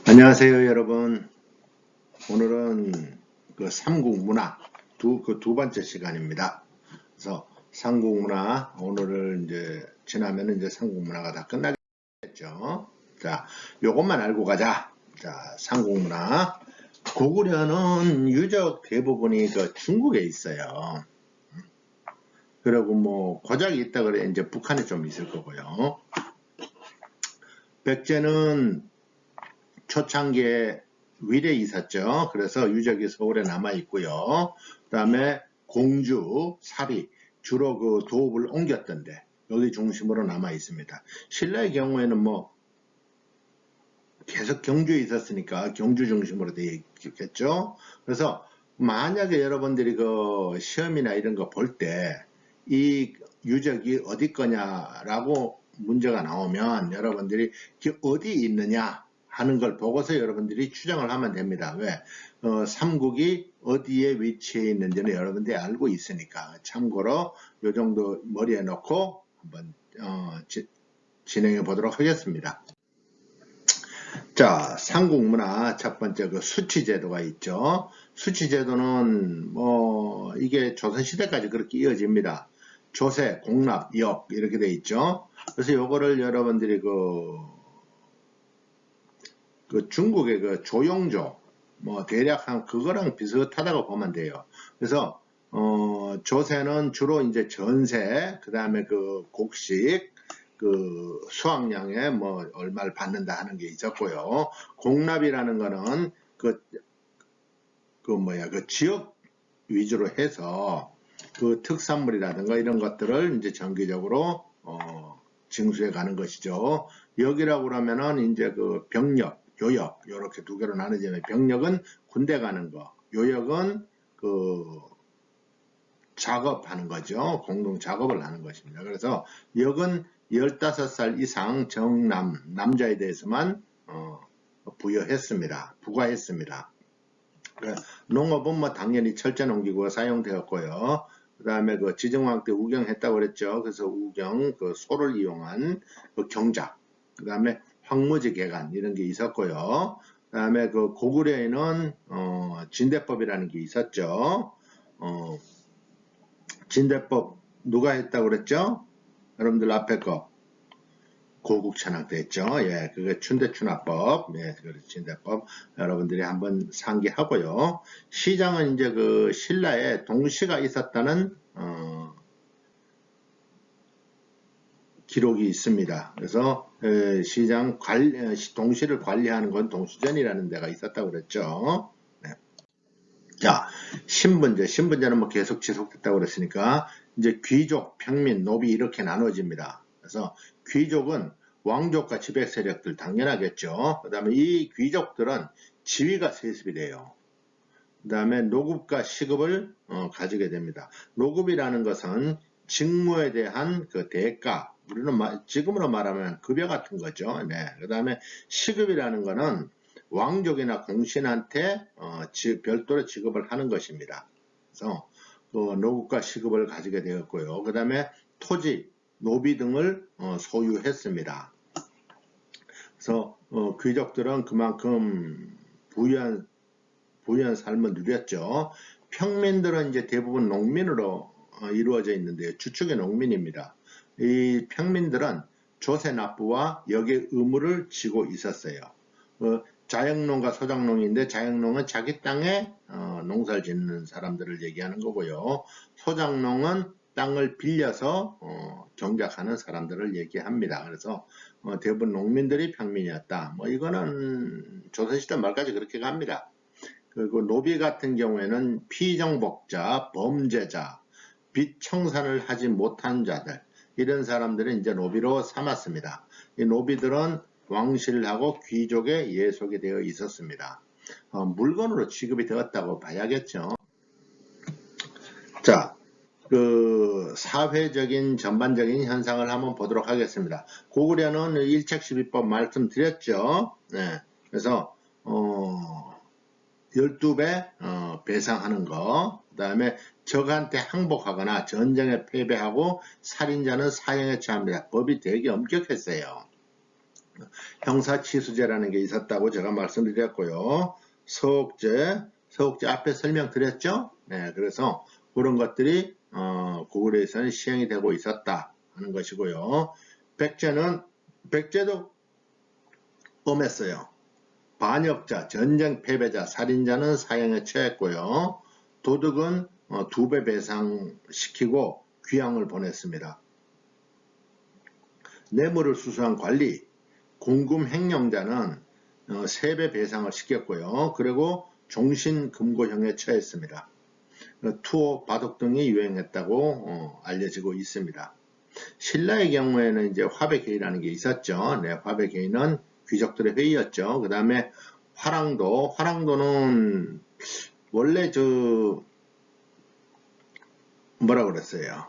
안녕하세요, 여러분. 오늘은 그 삼국문화 두 번째 시간입니다. 그래서 삼국문화 오늘을 이제 지나면 이제 삼국문화가 다 끝나겠죠. 자, 요것만 알고 가자. 자, 삼국문화. 고구려는 유적 대부분이 그 중국에 있어요. 그리고 뭐 고작이 있다 그래 이제 북한에 좀 있을 거고요. 백제는 초창기에 위례에 있었죠. 그래서 유적이 서울에 남아 있고요. 그 다음에 공주, 사리 주로 그 도읍을 옮겼던데 여기 중심으로 남아 있습니다. 신라의 경우에는 뭐 계속 경주에 있었으니까 경주 중심으로 되어 있겠죠. 그래서 만약에 여러분들이 그 시험이나 이런 거 볼 때 이 유적이 어디 거냐라고 문제가 나오면 여러분들이 어디 있느냐 하는 걸 보고서 여러분들이 추정을 하면 됩니다. 왜? 삼국이 어디에 위치해 있는지는 여러분들이 알고 있으니까 참고로 요 정도 머리에 넣고 한번 진행해 보도록 하겠습니다. 자, 삼국문화 첫 번째 그 수치제도가 있죠. 수치제도는 뭐 이게 조선시대까지 그렇게 이어집니다. 조세, 공납, 역 이렇게 돼 있죠. 그래서 요거를 여러분들이 그 중국의 그 조용조 뭐 대략 한 그거랑 비슷하다고 보면 돼요. 그래서 조세는 주로 이제 전세, 그 다음에 그 곡식, 그 수확량에 뭐 얼마를 받는다 하는 게 있었고요. 공납이라는 거는 그 지역 위주로 해서 그 특산물이라든가 이런 것들을 이제 정기적으로 징수해 가는 것이죠. 역이라고 그러면은 이제 그 병력, 요역 이렇게 두 개로 나누지만 병력은 군대 가는 거, 요역은 그 작업하는 거죠. 공동 작업을 하는 것입니다. 그래서 역은 15살 이상 정남, 남자에 대해서만 부과했습니다. 농업은 뭐 당연히 철제농기구가 사용되었고요. 그 다음에 그 지정왕 때 우경했다고 그랬죠. 그래서 우경, 그 소를 이용한 그 경작, 그 다음에 황무지 개간 이런 게 있었고요. 그 다음에 그 고구려에는 진대법이라는 게 있었죠. 진대법 누가 했다고 그랬죠? 여러분들 앞에 거 고국천학 됐죠. 예, 그게 춘대춘합법, 예, 진대법 여러분들이 한번 상기하고요. 시장은 이제 그 신라에 동시가 있었다는 기록이 있습니다. 그래서 시장 동시를 관리하는 건 동시전이라는 데가 있었다고 그랬죠. 네. 자, 신분제는 뭐 계속 지속됐다고 그랬으니까 이제 귀족, 평민, 노비 이렇게 나눠집니다. 그래서 귀족은 왕족과 지배 세력들 당연하겠죠. 그 다음에 이 귀족들은 지위가 세습이 돼요. 그 다음에 노급과 시급을 가지게 됩니다. 노급이라는 것은 직무에 대한 그 대가, 우리는 지금으로 말하면 급여 같은 거죠. 네. 그 다음에 시급이라는 것은 왕족이나 공신한테 별도로 지급을 하는 것입니다. 그래서 그 노급과 시급을 가지게 되었고요. 그 다음에 토지, 노비 등을 소유했습니다. 그래서 귀족들은 그만큼 부유한 삶을 누렸죠. 평민들은 이제 대부분 농민으로 이루어져 있는데 주축의 농민입니다. 이 평민들은 조세 납부와 역의 의무를 지고 있었어요. 자영농과 소작농인데 자영농은 자기 땅에 농사를 짓는 사람들을 얘기하는 거고요. 소작농은 땅을 빌려서 경작하는 사람들을 얘기합니다. 그래서 대부분 농민들이 평민이었다. 뭐 이거는 조선시대 말까지 그렇게 갑니다. 그리고 노비 같은 경우에는 피정복자, 범죄자, 빚 청산을 하지 못한 자들 이런 사람들은 이제 노비로 삼았습니다. 이 노비들은 왕실하고 귀족의 예속이 되어 있었습니다. 물건으로 취급이 되었다고 봐야겠죠. 자, 그 사회적인 전반적인 현상을 한번 보도록 하겠습니다. 고구려는 일책시비법 말씀드렸죠. 네, 그래서 12배 배상하는 거, 그 다음에 적한테 항복하거나 전쟁에 패배하고 살인자는 사형에 처합니다. 법이 되게 엄격했어요. 형사치수제라는 게 있었다고 제가 말씀드렸고요. 서옥제 앞에 설명드렸죠? 네, 그래서 그런 것들이 고구려에서는 시행이 되고 있었다 하는 것이고요. 백제도 엄했어요. 반역자, 전쟁 패배자, 살인자는 사형에 처했고요. 도둑은 2배 배상시키고 귀양을 보냈습니다. 뇌물을 수수한 관리, 공금 횡령자는 3배 배상을 시켰고요. 그리고 종신금고형에 처했습니다. 투호, 바둑 등이 유행했다고 알려지고 있습니다. 신라의 경우에는 이제 화백회의라는 게 있었죠. 네, 화백회의는 귀족들의 회의였죠. 그 다음에 화랑도는 원래 뭐라 그랬어요?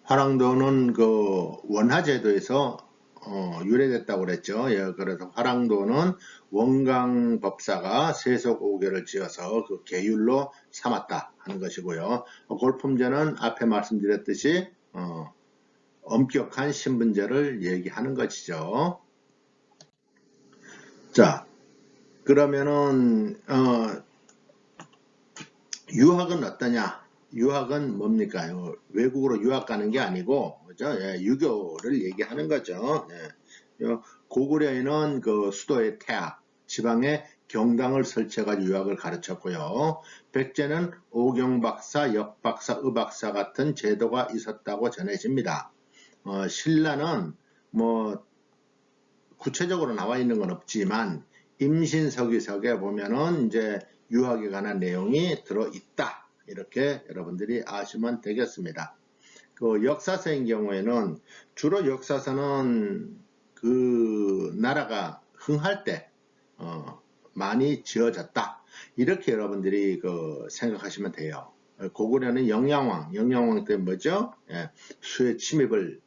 화랑도는 그 원하제도에서 유래됐다고 그랬죠. 예, 그래서 화랑도는 원강법사가 세속 5개를 지어서 그 계율로 삼았다 하는 것이고요. 골품제는 앞에 말씀드렸듯이 엄격한 신분제를 얘기하는 것이죠. 자, 그러면은 유학은 어떠냐? 유학은 뭡니까? 외국으로 유학 가는 게 아니고, 그죠? 예, 유교를 얘기하는 거죠. 예. 고구려에는 그 수도의 태학, 지방에 경당을 설치해가지고 유학을 가르쳤고요. 백제는 오경박사, 역박사, 의박사 같은 제도가 있었다고 전해집니다. 신라는 뭐 구체적으로 나와 있는 건 없지만 임신서기석에 보면은 이제 유학에 관한 내용이 들어 있다. 이렇게 여러분들이 아시면 되겠습니다. 그 역사서인 경우에는 주로 역사서는 그 나라가 흥할 때 많이 지어졌다. 이렇게 여러분들이 그 생각하시면 돼요. 고구려는 영양왕 때 뭐죠? 예, 수의 침입을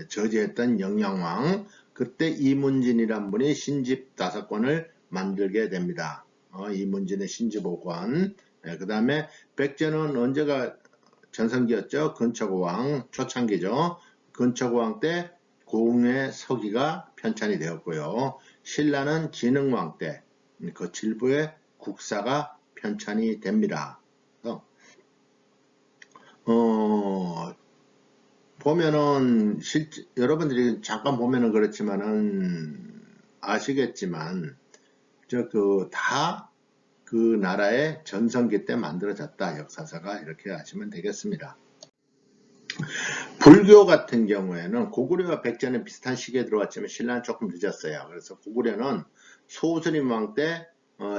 저지했던 영양왕. 그때 이문진이란 분이 신집 5권을 만들게 됩니다. 이문진의 신집 5권. 그 다음에 백제는 언제가 전성기였죠? 근처고왕, 초창기죠. 근처고왕 때 고흥의 서기가 편찬이 되었고요. 신라는 진흥왕 때 거칠부의 국사가 편찬이 됩니다. 보면은 여러분들이 잠깐 보면은 그렇지만은 아시겠지만 다 그 나라의 전성기 때 만들어졌다. 역사서가 이렇게 아시면 되겠습니다. 불교 같은 경우에는 고구려와 백제는 비슷한 시기에 들어왔지만 신라는 조금 늦었어요. 그래서 고구려는 소스림왕 때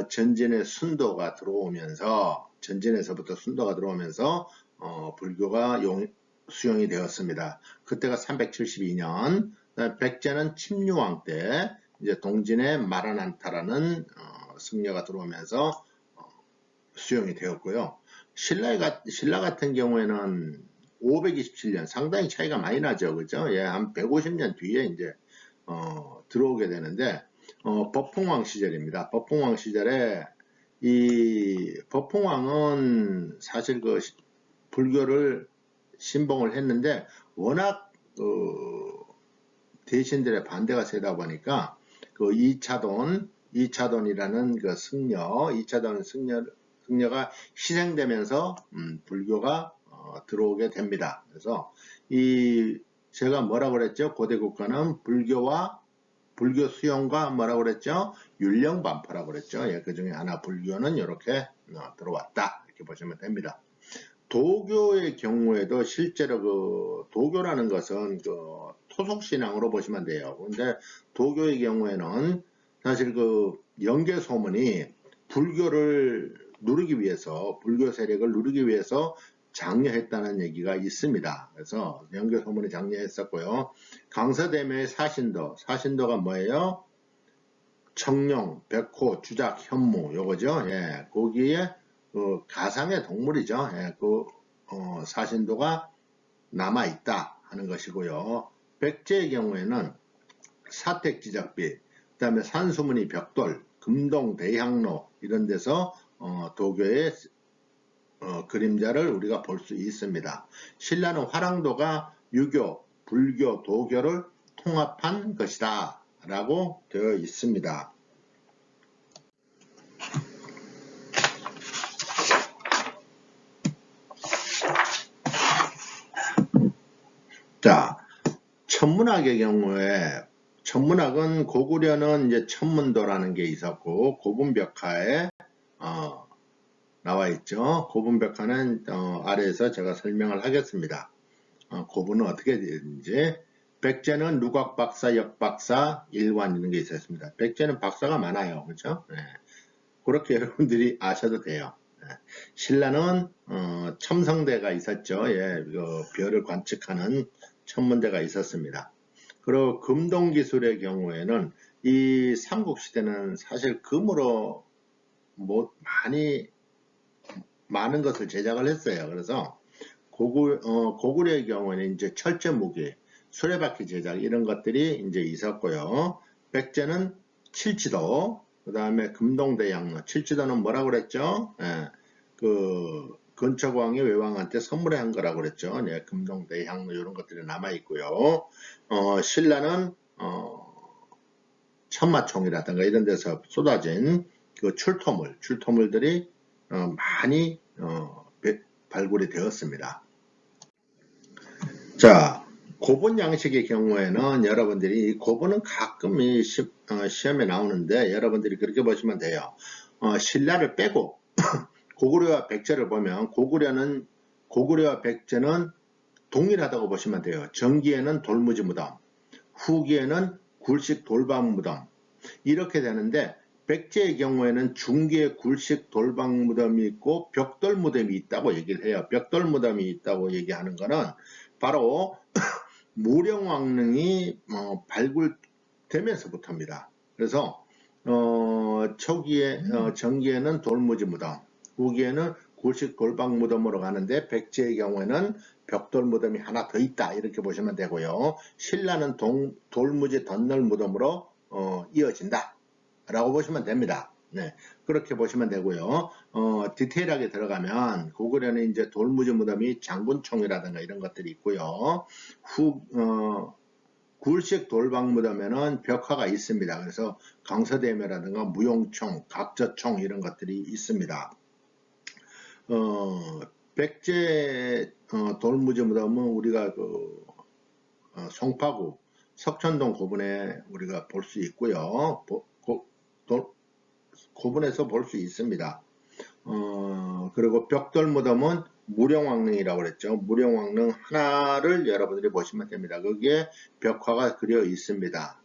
전진의 순도가 들어오면서 전진에서부터 순도가 들어오면서 불교가 수용이 되었습니다. 그때가 372년. 백제는 침류왕 때 이제 동진의 마라난타라는 승려가 들어오면서 수용이 되었고요. 신라 같은 경우에는 527년 상당히 차이가 많이 나죠, 그죠? 예, 한 150년 뒤에 이제 들어오게 되는데 법흥왕 시절입니다. 법흥왕 시절에 이 법흥왕은 사실 그 불교를 신봉을 했는데 워낙 대신들의 반대가 세다 보니까 그 이차돈이라는 그 이차돈 승려가 희생되면서 불교가 들어오게 됩니다. 그래서 제가 뭐라고 그랬죠? 고대 국가는 불교 수용과 뭐라고 그랬죠? 율령반포라고 그랬죠. 예, 그 중에 하나 불교는 이렇게 들어왔다. 이렇게 보시면 됩니다. 도교의 경우에도 실제로 그 도교라는 것은 그 토속신앙으로 보시면 돼요. 근데 도교의 경우에는 사실 그 영계소문이 불교를 누르기 위해서 불교 세력을 누르기 위해서 장려했다는 얘기가 있습니다. 그래서 영계소문이 장려했었고요. 강서대묘의 사신도가 뭐예요? 청룡, 백호, 주작, 현무 요거죠. 예, 거기에 그 가상의 동물이죠. 예, 그 사신도가 남아있다 하는 것이고요. 백제의 경우에는 사택지작비, 그 다음에 산수문이 벽돌, 금동, 대향로 이런 데서 도교의 그림자를 우리가 볼 수 있습니다. 신라는 화랑도가 유교, 불교, 도교를 통합한 것이다 라고 되어 있습니다. 자, 천문학의 경우에 천문학은 고구려는 이제 천문도라는 게 있었고 고분벽화에 나와 있죠. 고분벽화는 아래에서 제가 설명을 하겠습니다. 고분은 어떻게 되는지. 백제는 누각박사, 역박사, 일관 이런 게 있었습니다. 백제는 박사가 많아요. 그렇죠? 네. 그렇게 여러분들이 아셔도 돼요. 네. 신라는 첨성대가 있었죠. 예, 별을 관측하는 천문대가 있었습니다. 그리고 금동기술의 경우에는 이 삼국시대는 사실 금으로 많은 것을 제작을 했어요. 그래서 고구려의 경우에는 이제 철제 무기, 수레바퀴 제작 이런 것들이 이제 있었고요. 백제는 칠지도, 그 다음에 금동대양로. 칠지도는 뭐라고 그랬죠? 예, 근처광이 외왕한테 선물한 거라고 그랬죠. 네, 금동대양로 이런 것들이 남아 있고요. 신라는 천마총이라든가 이런 데서 쏟아진 그 출토물들이 많이 발굴이 되었습니다. 자, 고분 양식의 경우에는 여러분들이 고분은 가끔 시험에 나오는데 여러분들이 그렇게 보시면 돼요. 신라를 빼고 고구려와 백제를 보면 고구려와 백제는 동일하다고 보시면 돼요. 전기에는 돌무지 무덤, 후기에는 굴식 돌방 무덤 이렇게 되는데 백제의 경우에는 중기에 굴식 돌방 무덤이 있고 벽돌 무덤이 있다고 얘기를 해요. 벽돌 무덤이 있다고 얘기하는 거는 바로 무령왕릉이 발굴되면서부터입니다. 그래서 초기에 전기에는 돌무지 무덤, 후기에는 굴식 돌방 무덤으로 가는데 백제의 경우에는 벽돌 무덤이 하나 더 있다 이렇게 보시면 되고요. 신라는 돌무지 덧널 무덤으로 이어진다 라고 보시면 됩니다. 네, 그렇게 보시면 되고요. 디테일하게 들어가면 고구려는 이제 돌무지 무덤이 장군총이라든가 이런 것들이 있고요. 굴식 돌방 무덤에는 벽화가 있습니다. 그래서 강서대묘라든가 무용총, 각저총 이런 것들이 있습니다. 백제 돌무지 무덤은 우리가 송파구 석천동 고분에 우리가 볼 수 있고요. 고분에서 볼 수 있습니다. 그리고 벽돌 무덤은 무령왕릉이라고 그랬죠. 무령왕릉 하나를 여러분들이 보시면 됩니다. 거기에 벽화가 그려 있습니다.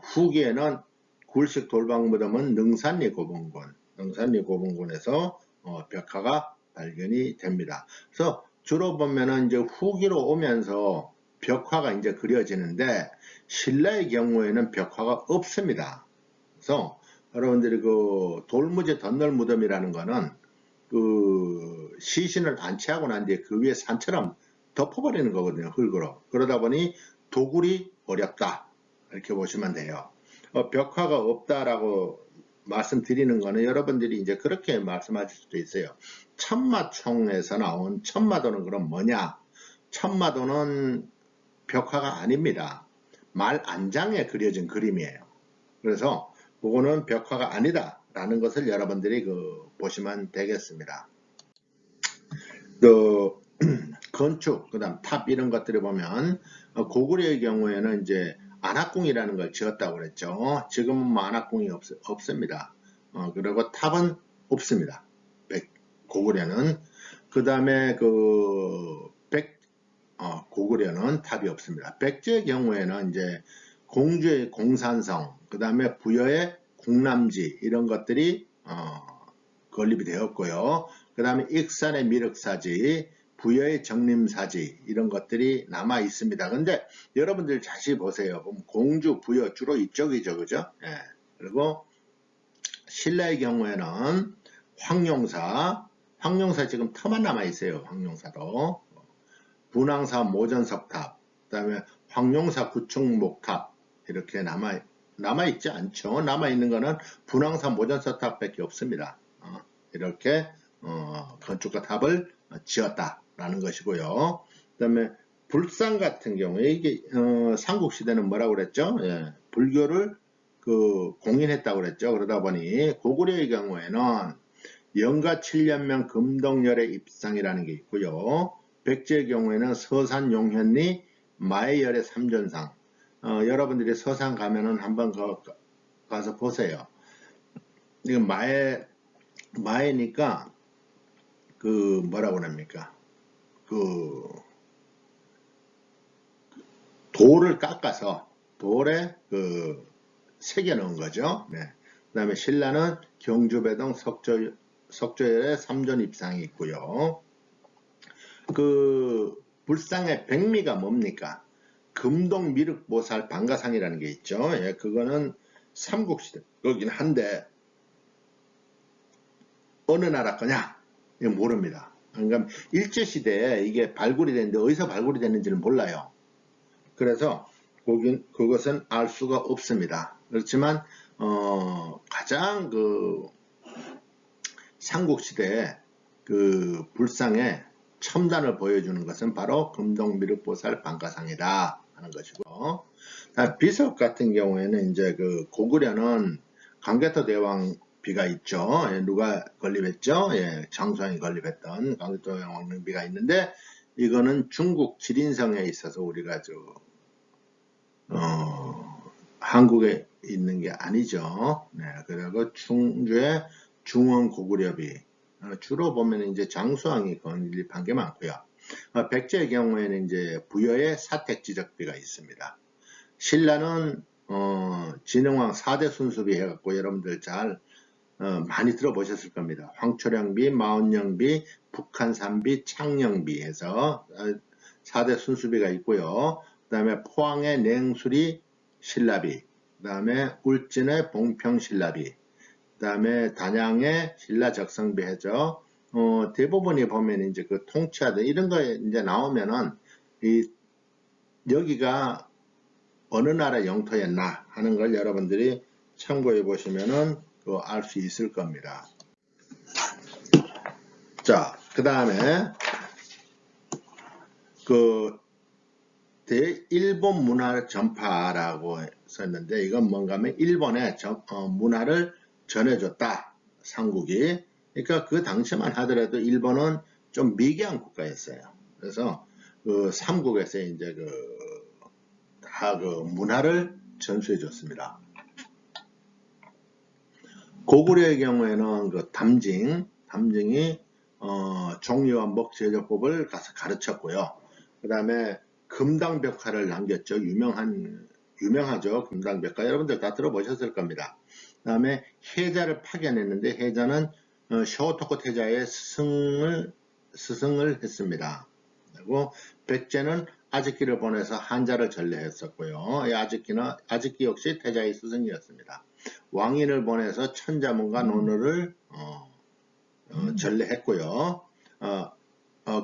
후기에는 굴식 돌방 무덤은 능산리 고분군에서 벽화가 발견이 됩니다. 그래서 주로 보면은 이제 후기로 오면서 벽화가 이제 그려지는데 신라의 경우에는 벽화가 없습니다. 그래서 여러분들이 돌무지 덧널 무덤이라는 거는 시신을 안치하고 난 뒤에 그 위에 산처럼 덮어버리는 거거든요. 흙으로. 그러다 보니 도굴이 어렵다. 이렇게 보시면 돼요. 벽화가 없다라고 말씀드리는 거는 여러분들이 이제 그렇게 말씀하실 수도 있어요. 천마총에서 나온 천마도는 그럼 뭐냐? 천마도는 벽화가 아닙니다. 말 안장에 그려진 그림이에요. 그래서 그거는 벽화가 아니다 라는 것을 여러분들이 보시면 되겠습니다. 건축, 그 다음 탑 이런 것들을 보면 고구려의 경우에는 이제 안압궁이라는 걸 지었다고 그랬죠. 지금은 뭐 안압궁이 없습니다. 그리고 탑은 없습니다. 고구려는. 그 다음에 고구려는 탑이 없습니다. 백제의 경우에는 이제 공주의 공산성, 그 다음에 부여의 궁남지 이런 것들이 건립이 되었고요. 그 다음에 익산의 미륵사지, 부여의 정림사지 이런 것들이 남아 있습니다. 근데 여러분들 자세히 보세요. 공주, 부여 주로 이쪽이죠. 그죠? 예. 그리고 신라의 경우에는 황룡사 지금 터만 남아 있어요. 황룡사도. 분황사 모전석탑, 그 다음에 황룡사 구축목탑 이렇게 남아있지 않죠. 남아있는 거는 분황사 모전석탑밖에 없습니다. 이렇게 건축과 탑을 지었다라는 것이고요. 그 다음에 불상 같은 경우에 이게 삼국시대는 뭐라고 그랬죠? 예, 불교를 공인했다고 그랬죠. 그러다 보니 고구려의 경우에는 영가 7년명 금동열의 입상이라는 게 있고요. 백제의 경우에는 서산 용현리 마해열의 삼존상. 여러분들이 서산 가면은 한번 가서 보세요. 이건 마해니까 뭐라고 합니까? 돌을 깎아서 돌에 새겨 넣은 거죠. 네. 그 다음에 신라는 경주배동 석조열의 삼존 입상이 있고요. 불상의 백미가 뭡니까? 금동 미륵보살 방가상이라는 게 있죠. 예, 그거는 삼국시대 거긴 한데 어느 나라 거냐? 이거 모릅니다. 그러니까 일제시대에 이게 발굴이 됐는데 어디서 발굴이 됐는지는 몰라요. 그래서 그것은 알 수가 없습니다. 그렇지만 가장 삼국시대 불상의 첨단을 보여주는 것은 바로 금동미륵보살 방가상이다 하는 것이고, 비석 같은 경우에는 이제 고구려는 강개토 대왕 비가 있죠. 예, 누가 건립했죠? 예, 장수왕이 건립했던 강개토 대왕 비가 있는데, 이거는 중국 지린성에 있어서 우리가 한국에 있는 게 아니죠. 네, 그리고 충주의 중원 고구려비 주로 보면 이제 장수왕이 건립한 게 많고요. 백제의 경우에는 이제 부여의 사택지적비가 있습니다. 신라는 진흥왕 4대 순수비 해갖고 여러분들 잘 많이 들어보셨을 겁니다. 황초령비, 마운령비, 북한산비, 창령비 해서 4대 순수비가 있고요. 그 다음에 포항의 냉수리 신라비, 그 다음에 울진의 봉평신라비, 그 다음에 단양의 신라적성비 해죠. 대부분이 보면 이제 통치하던 이런 거 이제 나오면은 여기가 어느 나라 영토였나 하는 걸 여러분들이 참고해 보시면은 알 수 있을 겁니다. 자, 그 다음에 대일본 문화 전파라고 썼는데 이건 뭔가 하면 일본의 문화를 전해줬다. 삼국이. 그러니까 그 당시만 하더라도 일본은 좀 미개한 국가였어요. 그래서 삼국에서 이제 다 문화를 전수해 줬습니다. 고구려의 경우에는 담징이 종류와 목 제조법을 가르쳤고요. 그 다음에 금당벽화를 남겼죠. 유명하죠. 금당벽화. 여러분들 다 들어보셨을 겁니다. 그 다음에 해자를 파견했는데 해자는 쇼토코 태자의 스승을 했습니다. 그리고 백제는 아즈키를 보내서 한자를 전래했었고요. 이 아즈키 역시 태자의 스승이었습니다. 왕인을 보내서 천자문과 논어를 전래했고요.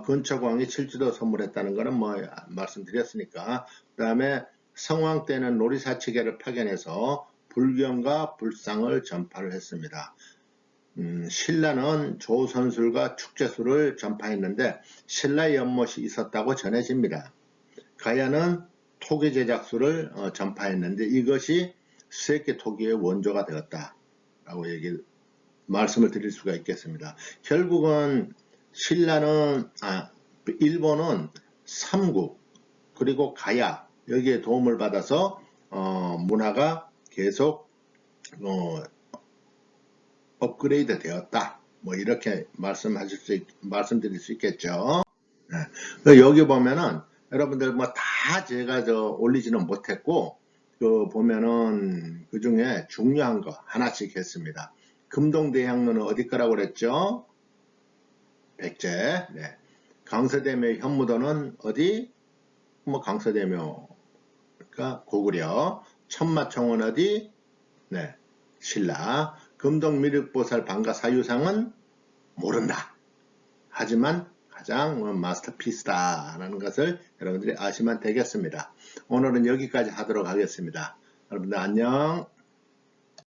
근척왕이 칠지도 선물했다는 것은 말씀드렸으니까. 그 다음에 성왕 때는 놀이사치계를 파견해서 불경과 불상을 전파를 했습니다. 신라는 조선술과 축제술을 전파했는데 신라의 연못이 있었다고 전해집니다. 가야는 토기 제작술을 전파했는데 이것이 수에케 토기의 원조가 되었다라고 말씀을 드릴 수가 있겠습니다. 결국은 일본은 삼국 그리고 가야 여기에 도움을 받아서 문화가 계속 업그레이드 되었다. 이렇게 말씀드릴 수 있겠죠. 네. 여기 보면은 여러분들 다 제가 올리지는 못했고 보면은 그 중에 중요한 거 하나씩 했습니다. 금동대향로는 어디 거라고 그랬죠? 백제. 네. 강서대묘 현무도는 어디? 강서대묘. 그러니까 고구려. 천마총은 어디? 네. 신라. 금동미륵보살 방가사유상은 모른다. 하지만 가장 마스터피스다라는 것을 여러분들이 아시면 되겠습니다. 오늘은 여기까지 하도록 하겠습니다. 여러분들 안녕.